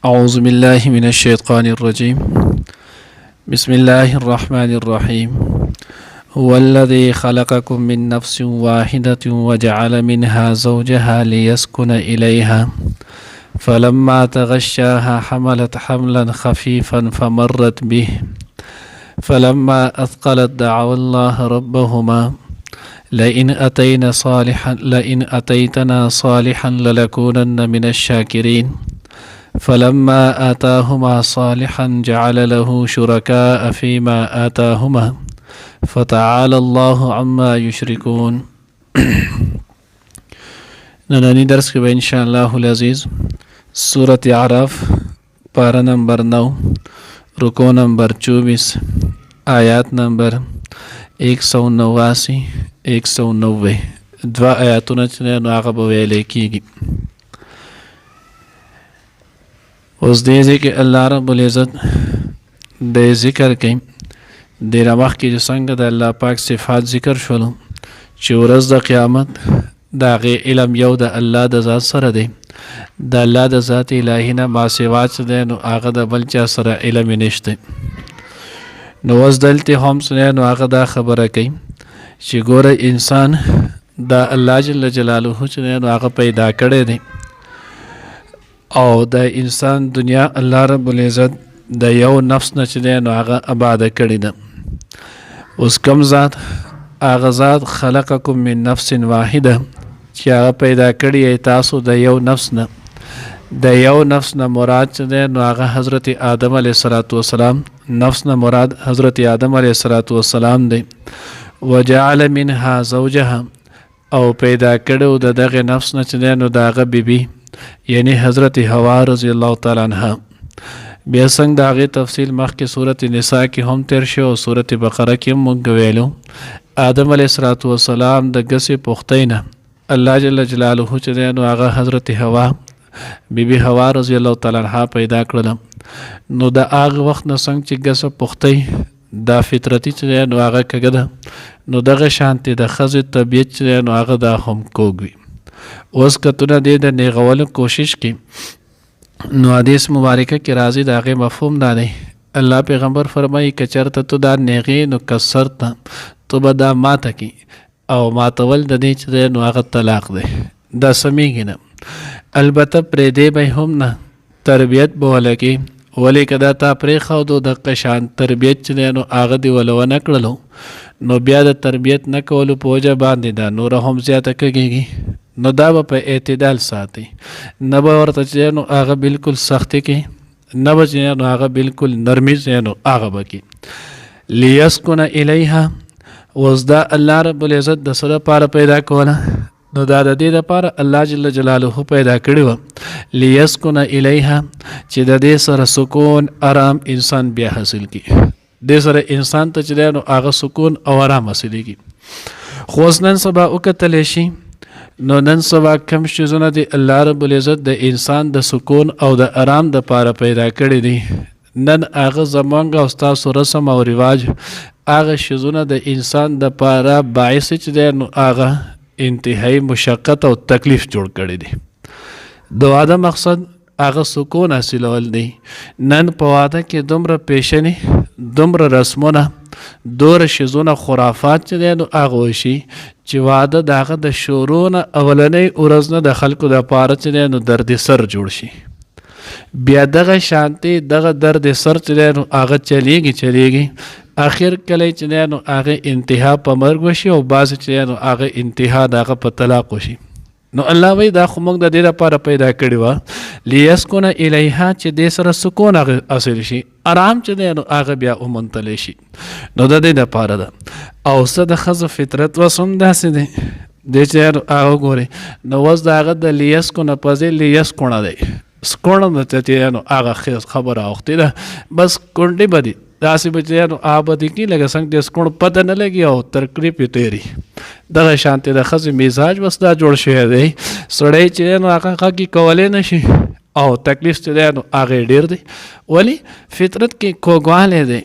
أعوذ بالله من الشيطان الرجيم. بسم الله الرحمن الرحيم. هو الذي خلقكم من نفس واحدة وجعل منها زوجها ليسكن إليها فلما تغشاها حملت حملا خفيفا فمرت به فلما أثقلت دعوا الله ربهما لئن أتيتنا صالحا لنكونن من الشاكرين فلما آتاهما صالحا جعل له شركاء فيما آتاهما فتعالى الله عما يشركون. نننی درس کې به ان شاء الله العزیز سورۃ اعراف پارہ نمبر 9 رکو نمبر 24 آیات نمبر 189 190 دوا آیاتونه چې نو هغه به ویل کېږي. اوس دې ځکه الله رب العزت د ذکر کوي د رمخ کې چې څنګه د الله پاک صفات ذکر شولو چې ورځ د قیامت د هغې علم یو د الله د ذات سره دی، د الله د ذات الهي نه ما سوا چې دی نو هغه د بل چا سره علم یې نشته. نو اوس دلته هم څه نو هغه دا خبره کوي چې ګوره انسان د الله جل جلاله چې نو هغه پیدا کړی دی او د انسان دنیا الله رب العزت د یو نفس نه چې دی نو هغه آباده کړې ده. اوس کوم ذات؟ هغه ذات خلقکم من نفس واحده چې هغه پیدا کړی تاسو د یو نفس نه. د یو نفس نه مراد چې دی نو هغه حضرت آدم علیه السلام، نفس نه مراد حضرت آدم علیه السلام دی. وجعل منها زوجها او پیدا کړو د دغه نفس نه چې دی نو د هغه بیبي یعنی حضرت حوا رضی الله تعالی عنها. بیا څنګه د هغې تفصیل مخکې صورت نساء کې هم تیر شو او صورت بقره کې هم موږ ویلو. آدم علیه السلام د ګسې پختۍ نه الله جل جلاله چې دی نو هغه حضرت حوا بیبي حوا رضی الله تعالی عنها پیدا کړله. نو د هغه وخت نه څنګه چې ګسه پختۍ دا فطرتي چې دی نو هغه کږه ده، نو دغه شانتې د ښځې طبیعت چې دی نو هغه دا هم کوږ وي. اوس کتونه دی د نیغولو کوشش کی نو حدیث مبارکه کې راځي د هغې مفهوم دا دی. الله پیغمبر فرمایي که چېرته تو دا نیغې نو کسرته تو به دا ماته کی او ماتول د دې چې دی نو هغه طلاق دی، دا سمیږي نه. البته پرېدې به هم نه، تربیت به ولګي. ولې که دا تا پرېښودو د قشان تربیت چې دی نو هغه دې ول ونه کړلو نو بیا د تربیت نه کولو په وجه باندې دا نوره هم زیاته کږېږي. نو دا به په اعتدال ساتي، نه به ورته چې نو هغه بالکل سختي کې، نه به چې نو هغه بالکل نرمي چې نو هغه به کې. لیسکن الیها اوس دا الله رب العزت د څه لپاره پیدا کوله؟ نو دا د دې لپاره الله جل جلاله پیدا کړې وه لیسکن الیها چې د دې سره سکون آرام انسان بیا حاصل کړي. دې سره انسان ته چې دی نو هغه سکون او آرام حاصلېږي. خو اوس نن سبا وکتلی شي نو نن سبا کم شیزونه دی الله رب العزت د انسان د سکون او د آرام د پاره پیدا کړی دی. نن هغه زمونږ او ستاسو رسم او رواج هغه شیزونه د انسان د پاره باعث چې دی نو هغه انتهایی مشقت او تکلیف جوړ کړی دی. د واده مقصد هغه سکون حاصلول دی. نن په واده کې دومره پیشنې، دومره رسمونه، دوره شیزونه خرافات چې دی نو هغه وشي چې واده د هغه د شروع نه اولنۍ ورځ نه د خلکو دپاره چې دی نو درد سر جوړ شي. بیا دغه شانتې دغه درد سر چې دی نو هغه چلیږي اخر کلی چې دی نو هغه انتها په مرګ وشي او بعضې چې دی نو هغه انتها د هغه په طلاق وشي. نو الله وایي دا خو موږ د دې لپاره پیدا کړې وه لیسکن الیها چې دې سره سکون حاصل شي، آرام چې دی نو هغه بیا ومنتلی شي. نو د دې لپاره ده. او څه د ښځو فطرت اوس هم داسې دی دې چې هغه ګورې نو اوس د هغه د لیسکن په ځای لیسکونه دی. سکونه د چې نو هغه خبره اوختې ده، بس کونډې به دي داسې به چې نو هغه به دې کي لکه څنګه د سکون پته نه لګي او ترکریب یې تېري. دغه شانتې د ښځې مزاج بس دا جوړ شوی دی. سړی چې نو هغه غږې کولی نه شي او تکلیف چې دی نو هغې ډېر دی. ولې فطرت کې کوږوالی دی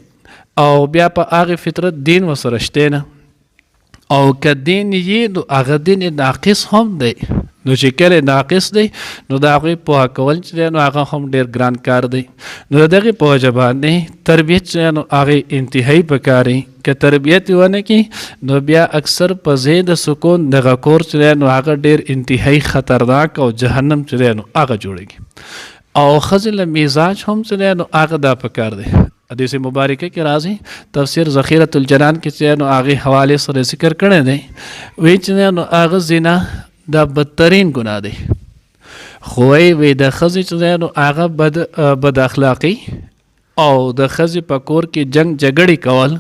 او بیا په هغې فطرت دین ورسره شتی نه. او که دین یې نو هغه دین ناقص هم دی، نو چې کله ناقص دی نو د هغوی پوهه کول چې دی نو هغه هم ډېر ګران کار دی. نو د دغې په وجه باندې تربیت چې دی نو هغې انتهایي پکار دی. که تربیت یې ونه کړي نو بیا اکثر په ځای د سکون دغه کور چې دی نو هغه ډېر انتهایي خطرناک او جهنم چې دی نو هغه جوړېږي. او ښځې له مزاج هم چې دی نو هغه دا پکار دی. حدیث مبارکه کې راځي تفسیر ذخیرة الجنان کې چې نو هغې حوالې سره ذکر کړی دی وایي چې نو هغه زنا دا بدترین ګناه دی. خو وی د ښځې چې دی نو هغه بد اخلاقي او د ښځې په کور کې جنگ جګړې کول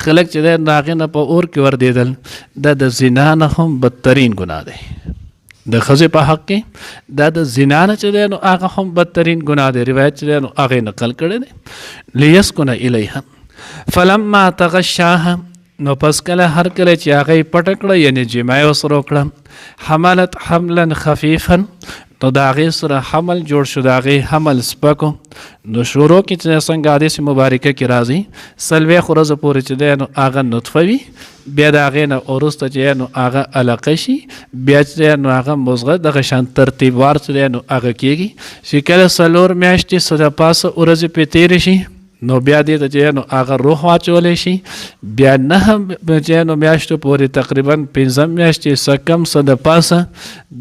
خلک چې دی نو هغې نه په اور کې وردېدل دا د زنا نه هم بدترین ګناه دی. د ښځې په حق کې دا د زنا نه چې دی نو هغه هم بدترین ګناه دی. روایت چې دی نو هغې نقل کړی دی لیسکن الیها فلما تغشاها نو پس کله هر کله چې هغې پټه کړه یعنی جماع یې ورسره وکړه حملت حملا خفیفا نو د هغې سره حمل جوړ شو د هغې حمل سپکو. نو شروع کې چې څنګه حدیث مبارکه کې راځي 40 ورځو پورې چې دی نو هغه نطفه وي بیا د هغې نه وروسته چې نو هغه علقه شي بیا چې دی نو هغه مزغه دغه شان ترتیبوار چې دی نو هغه کېږي چې کله 4 میاشتې څه د پاسه ورځې پرې تېرې شي نو بیا دې ته چې نو هغه روح واچولی شي بیا 9 چې نو میاشتو پورې تقریبا 15 میاشتې څه کم څه د پاسه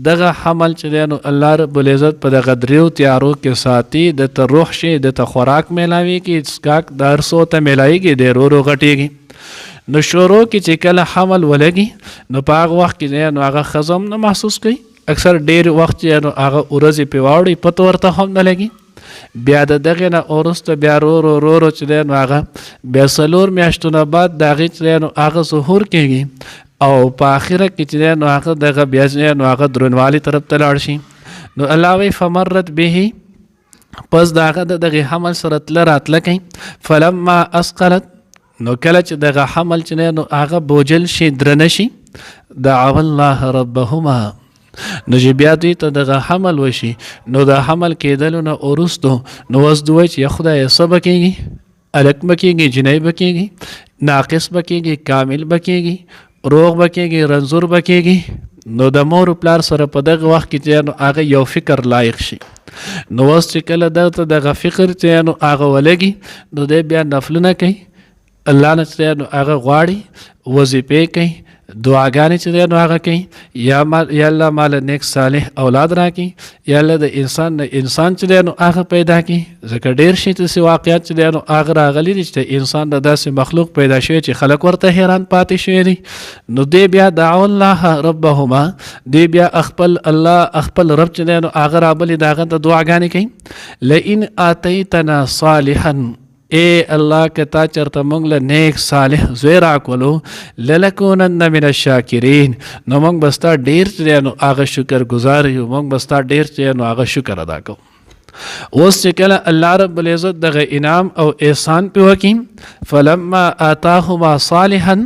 دغه حمل چې دی نو الله رب العزت په دغه دریو تیارو کې ساتي د ته روح شي د ته خوراک میلاویږي څښاک د هر څو ته میلاویږي دی ورو ورو غټېږي. نو شروع کې چې کله حمل ولګي نو په هغه وخت کې دی نو هغه ښځه هم نه محسوس کوي اکثر ډېر وخت چې نو هغه ورځې پرې واوړي پته ورته هم نه لګي. بیا د دغې نه وروسته بیا رو چې دی نو هغه بیا 4 میاشتو نه بعد د هغې چې دی نو هغه ظهور کېږي او په آخره کې چې دی نو هغه دغه بیا چې دی نو هغه دروندوالي طرف ته لاړ شي. نو الله وایي فمرت به پس د هغه د دغې حمل سره تله راتله کوي فلما اسقلت نو کله چې دغه حمل چې دی نو هغه بوجل شي درنه شي دعوا الله ربهما نو چې بیا دوی ته دغه حمل وشي نو د حمل کېدلو نه وروستو نو اوس دوی وایي چې یا خدایه څه به کېږي هلک به کېږي جنۍ به کېږي ناقص به کېږي کامل به کېږي روغ به کېږي رنځور به کېږي. نو د مور پلار سره په دغه وخت کې چې نو هغه یو فکر لایق شي نو اوس چې کله دغه دغه فکر چې نو هغه ولګي نو دی بیا نفلونه کوي الله نه چې نو هغه غواړي وظیفې کوي دعاګانې چې دی نو هغه کوي یا الله مال نیک صالح اولاد راکړي یا الله د انسان نه انسان چې دی نو هغه پیدا کړي ځکه ډېر شي داسې واقعیت چې دی نو هغه راغلي دي چې انسان د داسې مخلوق پیدا شوی چې خلک ورته حیران پاتې شوي دي. نو دی بیا دعوا الله ربهما دی بیا خپل الله خپل رب چې دی نو هغه رابلي د هغه ته دعاګانې کوي لئن آتیتنا صالحا اے الله که تا چرته موږ له نیک صالح زوی راکولو للکونن من الشاکرین نو موږ به ستا ډېر چې دی نو هغه شکر ګزار یو موږ به ستا ډېر چې دی نو هغه شکر ادا کوو. اوس چې کله الله رب العزت دغه انعام او احسان پې وکړي فلما آتاهما صالحا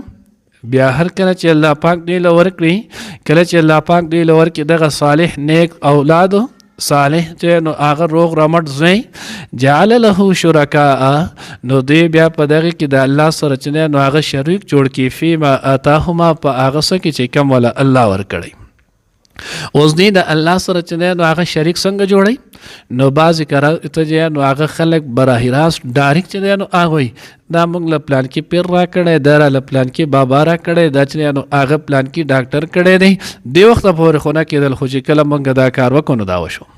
بیا هر کله چې الله پاک دوی له ورکړي کله چې الله پاک دوی له ورکړي دغه صالح نیک اولادو صالح چې نو هغه روغ رمټ زوی جعل له شرکاء نو دی بیا په دغه کې د الله سره چې نو هغه شریک جوړ کړي فیما آتاهما په هغه څه کې چې کوم ولا الله ورکړي. اوس دی د الله سره چې نو هغه شریک څنګه جوړي نو بعضې کړه نو هغه خلک براهي راست ډایرکټ چې نو هغه وایي دا موږ له پلان کې پیر را کړی دا را له پلان کې بابا را کړی دا چې نو هغه پلان کې ډاکټر کړی دی دې وخته پورې خو نه کېدل خو چې کله موږ دا کار وکړو نو دا وشو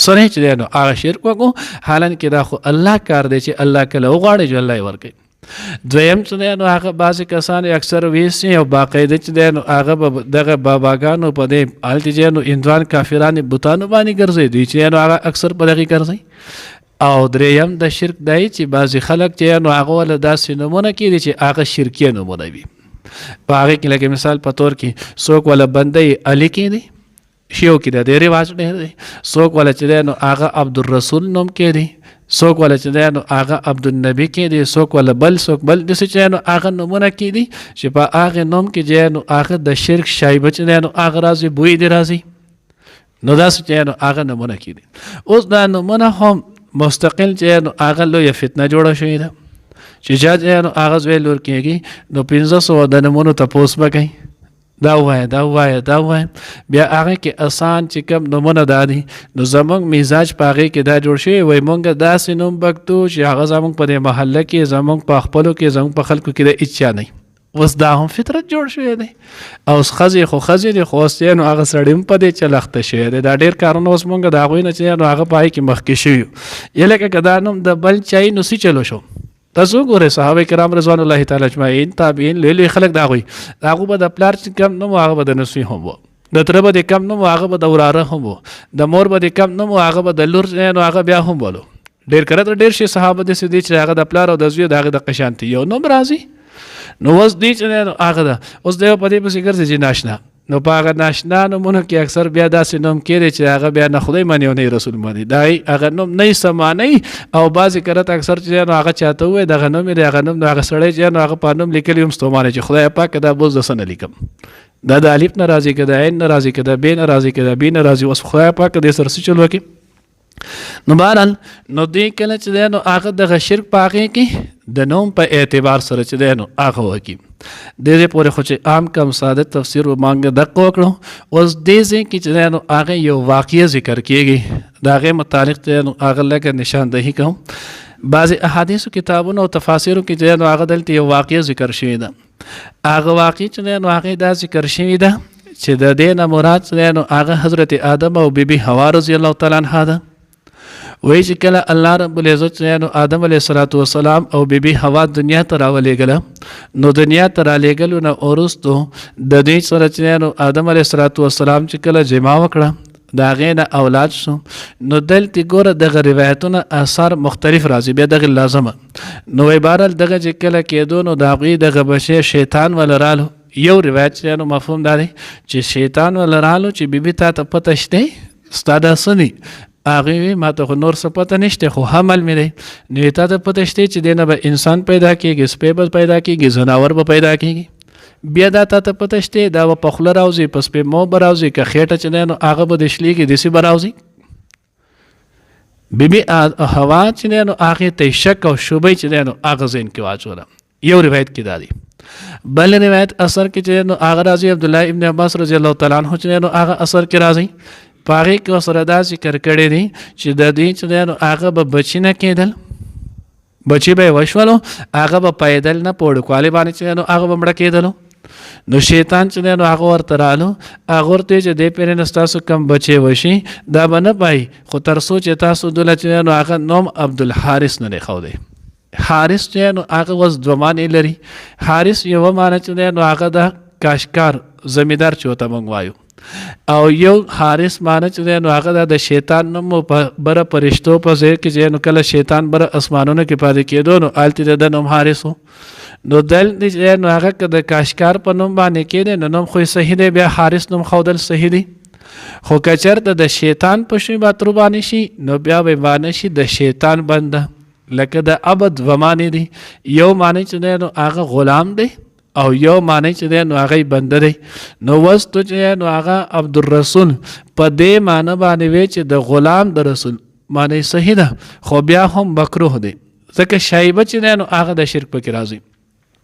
سره چې دی نو هغه شرک وکړو حالانکې دا خو الله کار دی چې الله کله وغواړي چې الله یې ورکوي. دویم چې دی نو هغه بعضې کسان اکثر ویسي او باقاعده چې دی نو هغه به دغه باباګانو په دې هلته چې نو هندوان کافرانې بوتانو باندې ګرځوي دوی چې نو هغه اکثر په دغې ګرځوي. او دریم د شرک دی چې بعضې خلک چې نو هغه وله داسې نومونه کېدي چې هغه شرکیه نومونه وي په هغې کې لکه مثال په طور کې څوک وله بندی علي کېدي شیو کې د دې رواج ډېر دی څوک وله چې دی نو هغه عبدالرسول نوم کېدي څوک وله چې دی نو هغه عبدالنبي کېدي څوک وله بل څوک بل داسې چې نو هغه نومونه کېدي چې په هغې نوم کې چې نو هغه د شرک شایبه چې دی نو هغه راځي بوی دې راځي نو داسې چې نو هغه نومونه کېدي. اوس دا نومونه هم مستقل چې نو هغه لویه فتنه جوړه شوې ده چې چا چې نو هغه زوی لور کېږي نو 500 د نومونو تپوس به کوي دا وایه دا وایه دا وایه، بیا هغه کې اسان چې کوم نومونه دا دي نو زمونږ مزاج په هغې کې دا جوړ شوی وایي مونږ داسې نوم بکتو چې هغه زمونږ په دې محله کې زمونږ په خپلو کې زمونږ په خلکو کې د هېڅ چا نه. اوس دا هم فطرت جوړ شوی دی. او اوس ښځې خو ښځې دي خو اوس نو هغه سړی هم په دې چلخته شوی دی. دا ډېر کارونه اوس مونږ د هغوی نه چې نو هغه په هغې کې مخکې شوي یو. یا لکه که دا نوم د بل چای نو څه چلو شو. تاسو وګورئ صحابه کرام رضوان الله تعالی اجمعین تابعین لوی لوی خلک د هغوی د هغو به د پلار چې کم نوم و هغه به د نسوي هم و، د تره به د کم نوم و هغه به د وراره هم و، د مور به د کم نوم و هغه به د لور نو هغه بیا هم ولو. ډېر کله ډېر شي صحابه داسې دي چې هغه د پلار او د زوی د هغې د قشانتي یو نوم راځي. نو اوس دی چې نو هغه ده اوس دی په دې پسې ګرځي چې ناشنا، نو په هغه ناشنا نومونو کې اکثر بیا داسې نوم کېدی چې هغه بیا نه خدای مني او نه رسول مني، دا هغه نوم نه یې سمانئ. او بعضې کرت اکثر چې نو هغه چاته ووایي دغه نوم یې دی هغه نوم نو هغه سړی چې نو هغه په نوم لیکلي هم ستومانه چې خدای پاک دا بوز د څه نه لیکم، دا د الف نه راځي که د عین نه راځي که د ب نه راځي که د ب نه راځي. اوس خدای پاک دې سره څه چل وکړي. نو بهرحال نو دې کله چې دی نو هغه دغه شرک په هغې کې د نوم په اعتبار سره چې دی نو هغه وکړي. دې پورې خو چې عام کم ساده تفسیر ومانګه دقه وکړو. اوس دې ځای کې چې دی نو هغه یو واقعه ذکر کېږي د هغې متعلق دی نو هغه لږه نشاندهي کوم. بعضې احادیثو کتابونو او تفاسیرو کې چې دی نو هغه دلته یو واقعه ذکر شوې ده. هغه واقع چې دی نو هغې دا ذکر شوې ده چې د دې نه مراد چې دی نو هغه حضرت آدم او بیبي حوا رضی الله تعالی عنها ده. وایي چې کله الله رب العزت نو آدم علیه السلام او بیبي حوا دنیا ته راولېږله، نو دنیا ته رالیږلو نه وروستو د دوی سره چې نو آدم علیه السلام چې کله جما وکړه د هغې نه اولاد شو. نو دلته ګوره دغه روایتونه اثار مختلف راځي بیا دغه لازمه. نو وایي بهرحال دغه چې کله کېدو نو د هغوی دغه بچی شیطان وله رالو. یو روایت چې نو مفهوم دا دی چې شیطان وله رالو چې بیبي تا ته پته شته ستا دا څه دي؟ هغې وی ما ته خو نور څه پته نشته خو حمل مې دی. نو یې تا ته پته شته چې دې نه به انسان پیدا کېږي، سپی به پیدا کېږي، ځناور به پیدا کېږي. بیا دا تا ته پته شته دا به په خوله راوځي، په سپېمو به راوځي، که خېټه چې دی نو هغه به د شلېږي داسې به راوځي. بیبي حوا چې دی نو هغې ته شک او شبهې چې دی نو هغه ذهن کې واچوله. یو روایت کې دا دی. بل روایت اثر کې چې نو هغه راځي عبدالله ابن عباس رضی الله تعالی عنه چې نو هغه اثر کې راځي. په هغې کې ورسره دا ذکر کړی دی چې د دوی چې دی نو هغه به بچي نه کېدل، بچي به یې وشولو، هغه به پیدل نه په وړوکوالي باندې چې دی نو هغه به مړه کېدلو. نو شیطان چې دی نو هغه ورته رالو، هغه ورته چې دې پرې نه ستاسو کم بچی وشي دا به نه پایي، خو تر څو چې تاسو دوله چې دی نو هغه نوم عبدالحارث نه دی ښودی. حارث چې نو هغه اوس دوه معنی لري. حارث یوه معنی چې دی نو هغه د کاشکار زمیندار چې ورته موږ وایو، او یو حارث معنی چې دی نو هغه د شیطان نوم په بره پرشتو په ځای کې چې نو کله شیطان بره اسمانونو کې پاتې کېدو نو هلته د نوم حارث و. نو دلته چې نو هغه که د کاشکار په نوم باندې کېدی نو نوم خو صحیح دی، بیا حارث نوم ښودل صحیح دی. خو که چېرته د شیطان په شوي باترو باندې شي نو بیا به معنی شي د شیطان بنده. لکه د عبد و معنی دی، یو معنی چې دی نو هغه غلام دی او یو معنی چې دی نو هغه بنده دی. نو وستو چې نو هغه عبدالرسول په دې معنی باندې وی چې د غلام د رسول معنی صحیح ده، خو بیا هم مکروه دی ځکه شایبه چې دی نو هغه د شرک پکې راځي.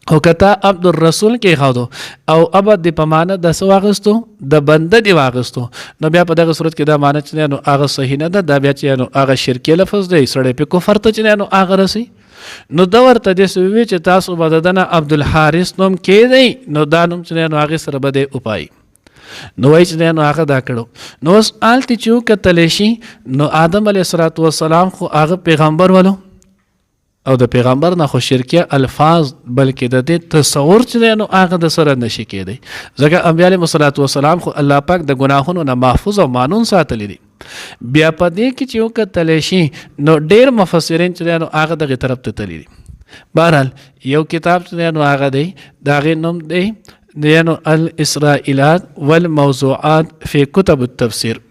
خو که تا عبدالرسول کې ښودو او عبد دی په معنی د څه واخیستو د بنده دی واخیستو نو بیا په دغه صورت کې دا معنی چې دی نو هغه صحیح نه ده، دا بیا چې نو هغه شرکي لفظ دی، سړی پې کفر ته چې دی نو هغه رسي. نو دا ورته داسې ووي چې تاسو به د ده نه عبدالحارث نوم کېدی نو دا نوم چې دی نو هغې سره به دی وپایي. نو وایي چې دی نو هغه دا کړو. نو اوس هلته چې وکتلی شي نو آدم علیه السلام خو هغه پیغمبر ولو او د پیغمبر نه خو شرکیه الفاظ بلکې د دې تصور چې دی نو هغه د سره نشي کېدی ځکه انبیا علیهم السلام خو الله پاک د ګناهونو نه محفوظ او مانون ساتلی دی. بیا په دې کې چې وکتلی شي نو ډېر مفسرین چې دی نو هغه دغې طرف ته تللی دي. بهرحال یو کتاب چې دی نو هغه دی د هغې نوم دی نو الاسرائیلات والموضوعات فی کتب التفسیر.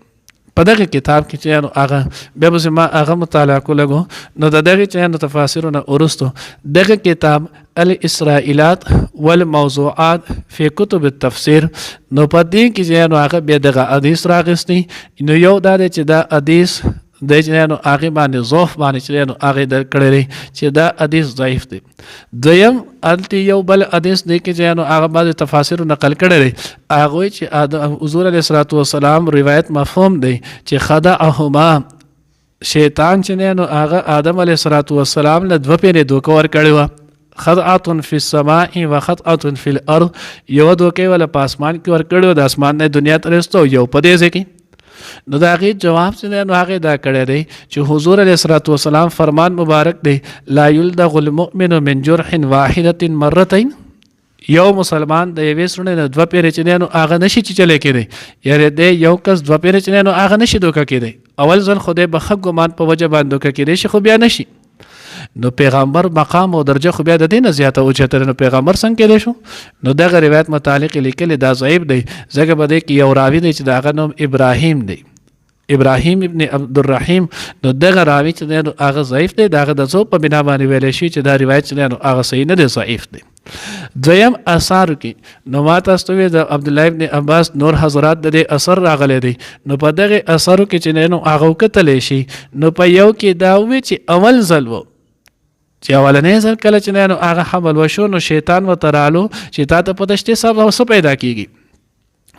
په دغه کتاب کې چې نو هغه بیا به ما هغه مطالعه کو لګو نو د دغې چې نو تفاسیرو نه وروستو دغه کتاب الاسرائیلات والموضوعات فی کتب التفسیر نو په دې کې چې نو هغه بیا دغه حدیث راغستی. نو یو دا دی چې دا حدیث دی چې نو هغې باندې ضعف باندې چې نو هغې در کړی دی چې دا حدیث ضعیف دی. دویم هلته یو بل حدیث دی کې چې نو هغه بعضې تفاسیرو نقل کړی دی. هغه وایي چې حضور علیه الصلاة والسلام روایت مفهوم دی چې خدعهما شیطان چې نو هغه آدم علیه الصلاة والسلام له 2 پیرې دوکه ورکړې وه. خدعة فی السماء و خدعة فی الارض، یو دوکې وله په اسمان کې ورکړې وه، د اسمان نه دنیا ته رسېدو، یو په دې ځای کې. نو د هغې جواب چې دی نو هغې دا کړی دی چې حضور علیه الصلاة والسلام فرمان مبارک دی لا یلدغ المؤمن من جرح واحدة مرتين. یو مسلمان د یوې سړي نه 2 پیرې چې دی نو هغه نشي چیچلی کېدی، یعنې دی یو کس 2 پیرې چې دی نو هغه نشي دوکه کېدی. اول ځل خو دی به ښه ګمان په وجه باندې دوکه کېدی شي، خو بیا نشي. نو پیغمبر مقام او درجه خو بیا د دې نه زیاته اوچته، نو پیغمبر څنګه کېدی شو؟ نو دغه روایت متعلق لیکلی دا ضعیف دی، ځکه په دې کې یو راوي دی چې د هغه نوم ابراهیم دی، ابراهیم ابن عبدالرحیم. نو دغه راوي چې دی نو هغه ضعیف دی، د هغه د ضعف په بنا باندې ویلی شي چې دا روایت چې دی نو هغه صحیح نه دی، ضعیف دی. دویم اثارو کې نو ما تاسو ته ویل د عبدالله ابن عباس نور حضرات د دې اثر راغلی دی. نو په دغه اثرو کې چې دی نو هغه وکتلی شي، نو په یو کې دا ووی چې اول ځل و چې اولنی ځل کله چې نو هغه حمل وشو، نو شیطان ورته رالو چې تا ته پته شته څه پیدا کېږي.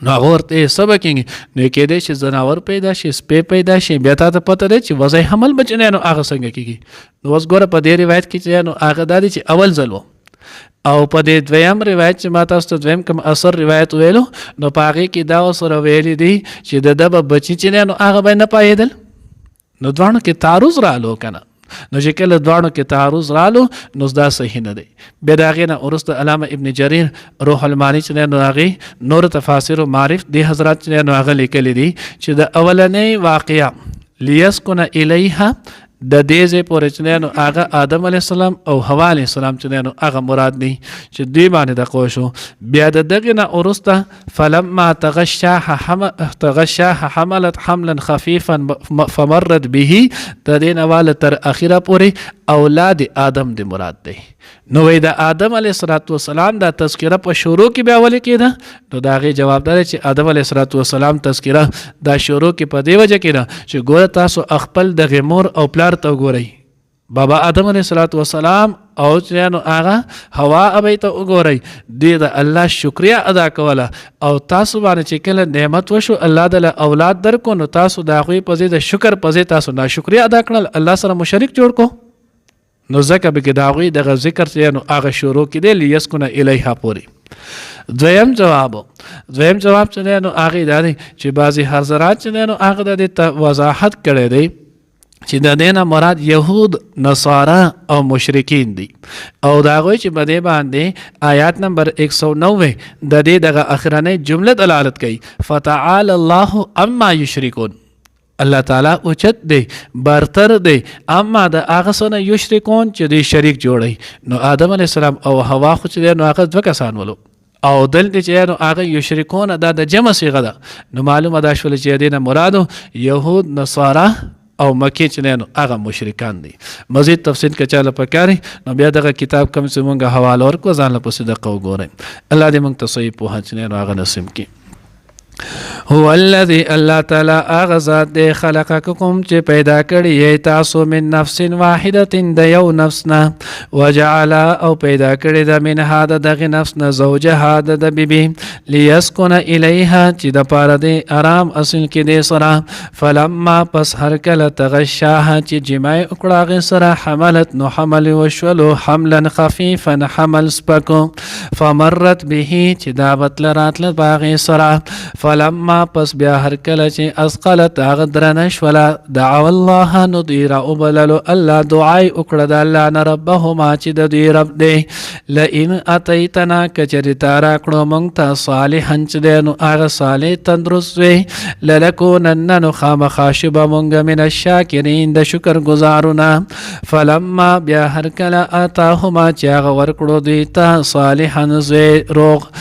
نو هغه ورته څه به کېږي؟ نو کېدی شي ځناور پیدا شي، سپی پیدا شي، بیا تا ته پته دی چې وضع حمل به چې نو هغه څنګه کېږي. نو اوس ګوره په دې روایت کې چې نو هغه دا دی چې اول ځل و، او په دې دویم روایت چې ما تاسو ته دویم کوم اثر روایت ویلو، نو په هغې کې دا سره ویلي دي چې د ده به بچي چې نو هغه به نه پایېدل. نو دواړو کې تعارض رالو که نه؟ نو چې کله دواړو کې تعارض رالو نو دا صحیح نه دی. بیا د هغې نه وروسته علامه ابن جریر روح المانی چې نو هغې نور تفاسیر و معرف دې حضرات چې نو هغه لیکلی دي چې د اولنۍ واقعه لیسکن الیها د دې ځای پورې چې نو هغه آدم علیه السلام او حوا علیه السلام چې نو هغه مراد دی چې دوی باندې د قوه شو. بیا د دغې نه وروسته فلما تغشاها حملت حملا خفیفا فمرت به، د دې نه واله تر اخره پورې اولاد آدم دی مراد دی. نو وی د آدم علیه السلام دا تذکره په شروع کې بیا ولې کېده؟ نو د هغې جواب دا دی چې آدم علیه السلام تذکره دا شروع کې په دې وجه کې ده چې ګوره تاسو خپل دغې مور او پلار ته وګورئ، بابا آدم علیه السلام او چې نو هغه حوا ابۍ ته وګورئ، دوی د الله شکریه ادا کوله، او تاسو باندې چې کله نعمت وشو الله دله اولاد درکو، نو تاسو د هغوی په ځای د شکر په ځای تاسو ناشکریه ادا کړل، الله سره مشرک جوړ کو. نو ځکه به کې د هغوی دغه ذکر چې نو هغه شروع کېدی لیسکن الیها پورې. دویم جواب چې دی نو هغې دا دی چې بعضې حضرات چې دی نو هغه د دې وضاحت کړی دی چې د دې نه مراد یهود، نصارا او مشرکین دي، او د هغوی چې په دې باندې آیات نمبر 190 د دې دغه اخرنۍ جمله دلالت کوي فتعال الله عما یشرکون. الله تعالی اوچت دی، برتر دی، اما د هغه څه نه یشرکون چې دوی شریک جوړوي. نو آدم علیه السلام او حوا خو چې دی نو هغه 2 کسان ولو، او دلته چې نو هغه یشرکون دا د جمع صیغه ده. نو معلومه دا شوله چې دې نه مرادو یهود، نصارا او مکی چې نو هغه مشرکان دي. مزید تفصیل که چاله پکاري نو بیا دغه کتاب کوم چې مونږه حواله ورکړو ځان له په صدقه وګورئ. الله دې مونږ ته صحیح پوهه چې نو هغه نصیب کړي. هو الذي الله تعالی هغه ذات دی خلقکم چې پیدا کړی یې تاسو من نفس واحده د یو نفس نه، وجعل او پیدا کړی د منها د دغه نفس نه زوجها د بیبي لیسکن الیها چې د پاره د آرام اصل کې دی سره. فلما پس هر کله تغشاها چې جماع وکړه هغې سره حملت نو حمل وشولو حملا خفیفا حمل سپکو فمرت به چې دا بتله راتله په هغې سره. فلما پس بیا هر کله چې اسقلت هغه درنه شوله دعوا الله نو دوی راوبللو الله دعای وکړه د الله نه ربهما چې د دوی رب دی لئن اتیتنا کچرې تا راکړو موږ ته صالحا چې دی نو هغه صالح تندرست وی للکونن نو خامخا شو به موږ من الشاکرین د شکر ګزارونه. فلما بیا هر کله اتاهما چې هغه ورکړو دوی ته صالحا زوی روغ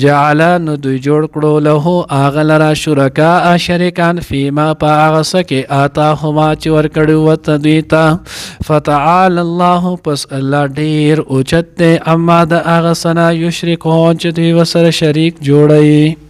جعل نو دوی جوړ کړو له هغه لره شرکا شریکان فیما په هغه څه کې آتاهما چې ورکړي ورته دوی ته. فتعال الله پس الله ډېر اوچت دی اما د هغه څه نه یشرکون چې دوی ورسره شریک جوړوي.